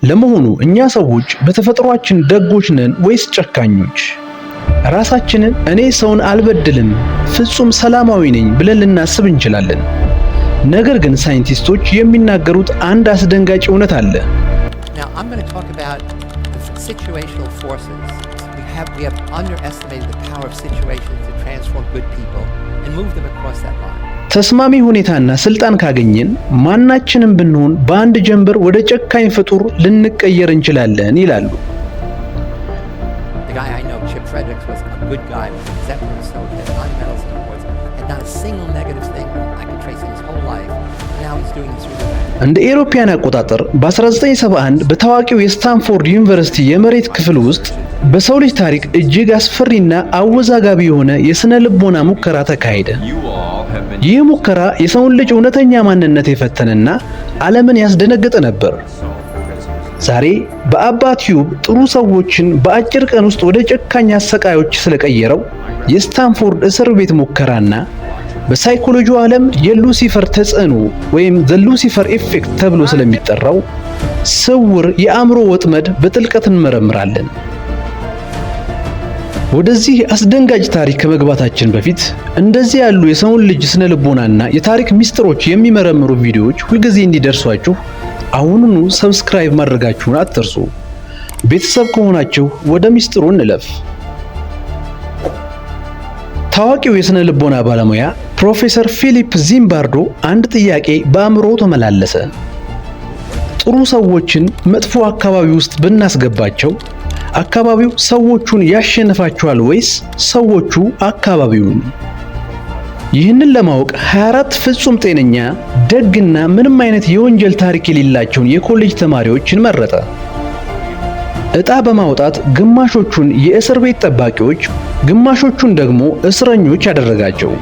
ለመሆኑ እኛ ሰዎች በተፈጥሯችን ደጎች ነን ወይስ ጨካኞች? ራሳችንን እኔ ሰውን አልበድልም፣ ፍጹም ሰላማዊ ነኝ ብለን ልናስብ እንችላለን። ነገር ግን ሳይንቲስቶች የሚናገሩት አንድ አስደንጋጭ እውነት አለ። Now I'm going to talk about the situational forces. We have underestimated the power of situations to transform good people and move them across that line. ተስማሚ ሁኔታና ስልጣን ካገኘን ማናችንም ብንሆን በአንድ ጀንበር ወደ ጨካኝ ፍጡር ልንቀየር እንችላለን ይላሉ። The guy I know, Chip Fredericks, was a good guy, was exemplary, so had non-medals and awards, had not a single negative thing I could trace in his whole life. Now he's doing this really bad. እንደ ኤሮፓያን አቆጣጠር በ1971 በታዋቂው የስታንፎርድ ዩኒቨርሲቲ የመሬት ክፍል ውስጥ በሰው ልጅ ታሪክ እጅግ አስፈሪና አወዛጋቢ የሆነ የስነ ልቦና ሙከራ ተካሄደ። ይህ ሙከራ የሰውን ልጅ እውነተኛ ማንነት የፈተነና ዓለምን ያስደነገጠ ነበር። ዛሬ በአባ ቲዩብ ጥሩ ሰዎችን በአጭር ቀን ውስጥ ወደ ጨካኝ አሰቃዮች ስለቀየረው የስታንፎርድ እስር ቤት ሙከራና በሳይኮሎጂው ዓለም የሉሲፈር ተጽዕኖ ወይም ዘ ሉሲፈር ኢፌክት ተብሎ ስለሚጠራው ስውር የአእምሮ ወጥመድ በጥልቀት እንመረምራለን። ወደዚህ አስደንጋጭ ታሪክ ከመግባታችን በፊት እንደዚህ ያሉ የሰውን ልጅ ስነ ልቦናና የታሪክ ሚስጥሮች የሚመረምሩ ቪዲዮዎች ሁልጊዜ እንዲደርሷችሁ አሁኑኑ ሰብስክራይብ ማድረጋችሁን አትርሱ። ቤተሰብ ከሆናችሁ ወደ ሚስጥሩ እንለፍ። ታዋቂው የስነ ልቦና ባለሙያ ፕሮፌሰር ፊሊፕ ዚምባርዶ አንድ ጥያቄ በአእምሮ ተመላለሰ። ጥሩ ሰዎችን መጥፎ አካባቢ ውስጥ ብናስገባቸው አካባቢው ሰዎቹን ያሸንፋቸዋል ወይስ ሰዎቹ አካባቢውን? ይህንን ለማወቅ 24 ፍጹም ጤነኛ፣ ደግና ምንም አይነት የወንጀል ታሪክ የሌላቸውን የኮሌጅ ተማሪዎችን መረጠ። ዕጣ በማውጣት ግማሾቹን የእስር ቤት ጠባቂዎች፣ ግማሾቹን ደግሞ እስረኞች ያደረጋቸው።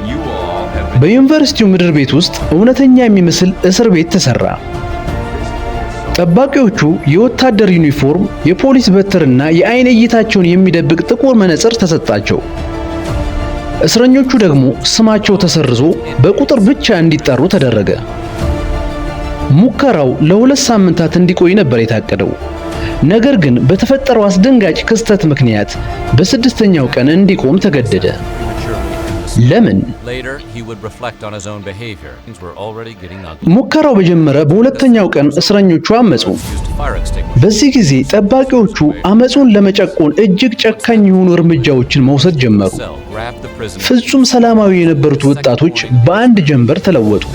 በዩኒቨርሲቲው ምድር ቤት ውስጥ እውነተኛ የሚመስል እስር ቤት ተሰራ። ጠባቂዎቹ የወታደር ዩኒፎርም፣ የፖሊስ በትርና የአይን እይታቸውን የሚደብቅ ጥቁር መነጽር ተሰጣቸው። እስረኞቹ ደግሞ ስማቸው ተሰርዞ በቁጥር ብቻ እንዲጠሩ ተደረገ። ሙከራው ለ2 ሳምንታት እንዲቆይ ነበር የታቀደው። ነገር ግን በተፈጠረው አስደንጋጭ ክስተት ምክንያት በ6ኛው ቀን እንዲቆም ተገደደ። ለምን? ሙከራው በጀመረ በሁለተኛው ቀን እስረኞቹ አመጹ። በዚህ ጊዜ ጠባቂዎቹ አመጹን ለመጨቆን እጅግ ጨካኝ የሆኑ እርምጃዎችን መውሰድ ጀመሩ። ፍጹም ሰላማዊ የነበሩት ወጣቶች በአንድ ጀንበር ተለወጡ።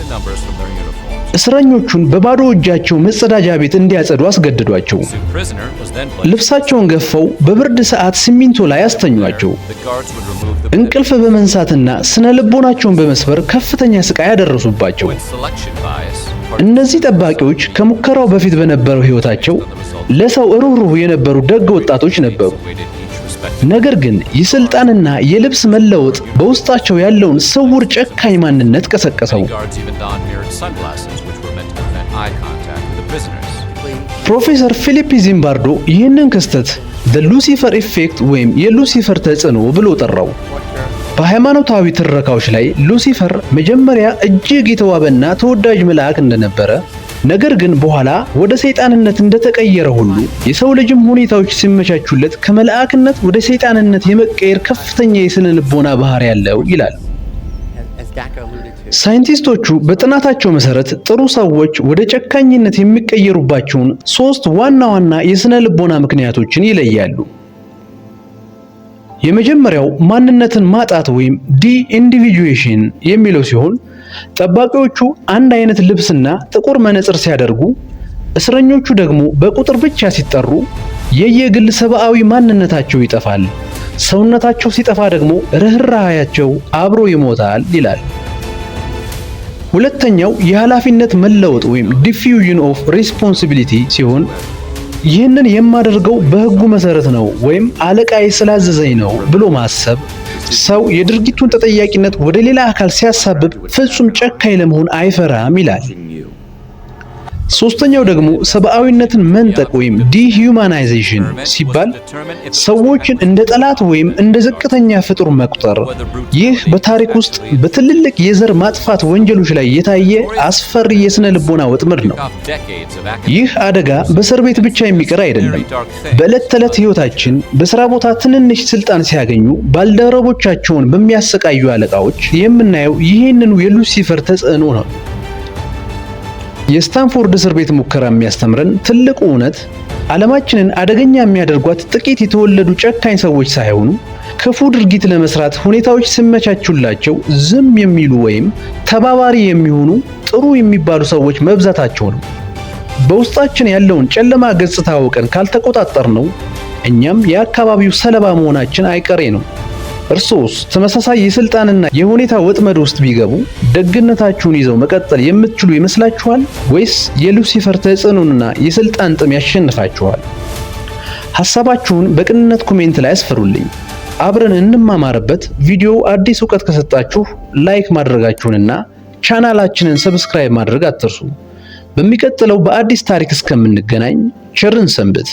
እስረኞቹን በባዶ እጃቸው መጸዳጃ ቤት እንዲያጸዱ አስገደዷቸው። ልብሳቸውን ገፈው በብርድ ሰዓት ሲሚንቶ ላይ አስተኟቸው። እንቅልፍ በመንሳትና ስነ ልቦናቸውን በመስበር ከፍተኛ ስቃይ ያደረሱባቸው። እነዚህ ጠባቂዎች ከሙከራው በፊት በነበረው ሕይወታቸው ለሰው ሩህሩህ የነበሩ ደግ ወጣቶች ነበሩ። ነገር ግን የስልጣንና የልብስ መለወጥ በውስጣቸው ያለውን ስውር ጨካኝ ማንነት ቀሰቀሰው። ፕሮፌሰር ፊሊፕ ዚምባርዶ ይህንን ክስተት ዘ ሉሲፈር ኢፌክት ወይም የሉሲፈር ተጽዕኖ ብሎ ጠራው። በሃይማኖታዊ ትረካዎች ላይ ሉሲፈር መጀመሪያ እጅግ የተዋበና ተወዳጅ መልአክ እንደነበረ፣ ነገር ግን በኋላ ወደ ሰይጣንነት እንደተቀየረ ሁሉ የሰው ልጅም ሁኔታዎች ሲመቻቹለት ከመልአክነት ወደ ሰይጣንነት የመቀየር ከፍተኛ የስነ ልቦና ባህሪ ያለው ይላል። ሳይንቲስቶቹ በጥናታቸው መሰረት ጥሩ ሰዎች ወደ ጨካኝነት የሚቀየሩባቸውን 3 ዋና ዋና የስነ ልቦና ምክንያቶችን ይለያሉ። የመጀመሪያው ማንነትን ማጣት ወይም ዲ-ኢንዲቪጁዌሽን የሚለው ሲሆን ጠባቂዎቹ አንድ አይነት ልብስና ጥቁር መነጽር ሲያደርጉ፣ እስረኞቹ ደግሞ በቁጥር ብቻ ሲጠሩ የየግል ሰብአዊ ማንነታቸው ይጠፋል። ሰውነታቸው ሲጠፋ ደግሞ ርህራሄያቸው አብሮ ይሞታል ይላል። ሁለተኛው የኃላፊነት መለወጥ ወይም ዲፊውዥን ኦፍ ሪስፖንሲቢሊቲ ሲሆን ይህንን የማደርገው በሕጉ መሰረት ነው ወይም አለቃዬ ስላዘዘኝ ነው ብሎ ማሰብ። ሰው የድርጊቱን ተጠያቂነት ወደ ሌላ አካል ሲያሳብብ ፍጹም ጨካኝ ለመሆን አይፈራም ይላል። ሶስተኛው ደግሞ ሰብአዊነትን መንጠቅ ወይም ዲሂዩማናይዜሽን ሲባል ሰዎችን እንደ ጠላት ወይም እንደ ዝቅተኛ ፍጡር መቁጠር። ይህ በታሪክ ውስጥ በትልልቅ የዘር ማጥፋት ወንጀሎች ላይ የታየ አስፈሪ የስነ ልቦና ወጥመድ ነው። ይህ አደጋ በእስር ቤት ብቻ የሚቀር አይደለም። በዕለት ተዕለት ሕይወታችን በሥራ ቦታ ትንንሽ ስልጣን ሲያገኙ ባልደረቦቻቸውን በሚያሰቃዩ አለቃዎች የምናየው ይህንኑ የሉሲፈር ተጽዕኖ ነው። የስታንፎርድ እስር ቤት ሙከራ የሚያስተምረን ትልቁ እውነት ዓለማችንን አደገኛ የሚያደርጓት ጥቂት የተወለዱ ጨካኝ ሰዎች ሳይሆኑ ክፉ ድርጊት ለመስራት ሁኔታዎች ሲመቻቹላቸው ዝም የሚሉ ወይም ተባባሪ የሚሆኑ ጥሩ የሚባሉ ሰዎች መብዛታቸው ነው። በውስጣችን ያለውን ጨለማ ገጽታ አውቀን ካልተቆጣጠርነው እኛም የአካባቢው ሰለባ መሆናችን አይቀሬ ነው። እርሶስ ተመሳሳይ የስልጣንና የሁኔታ ወጥመድ ውስጥ ቢገቡ ደግነታችሁን ይዘው መቀጠል የምትችሉ ይመስላችኋል ወይስ የሉሲፈር ተጽዕኖና የስልጣን ጥም ያሸንፋችኋል? ሐሳባችሁን በቅንነት ኮሜንት ላይ አስፈሩልኝ። አብረን እንማማርበት። ቪዲዮ አዲስ ዕውቀት ከሰጣችሁ ላይክ ማድረጋችሁንና ቻናላችንን ሰብስክራይብ ማድረግ አትርሱ። በሚቀጥለው በአዲስ ታሪክ እስከምንገናኝ ቸርን ሰንብት።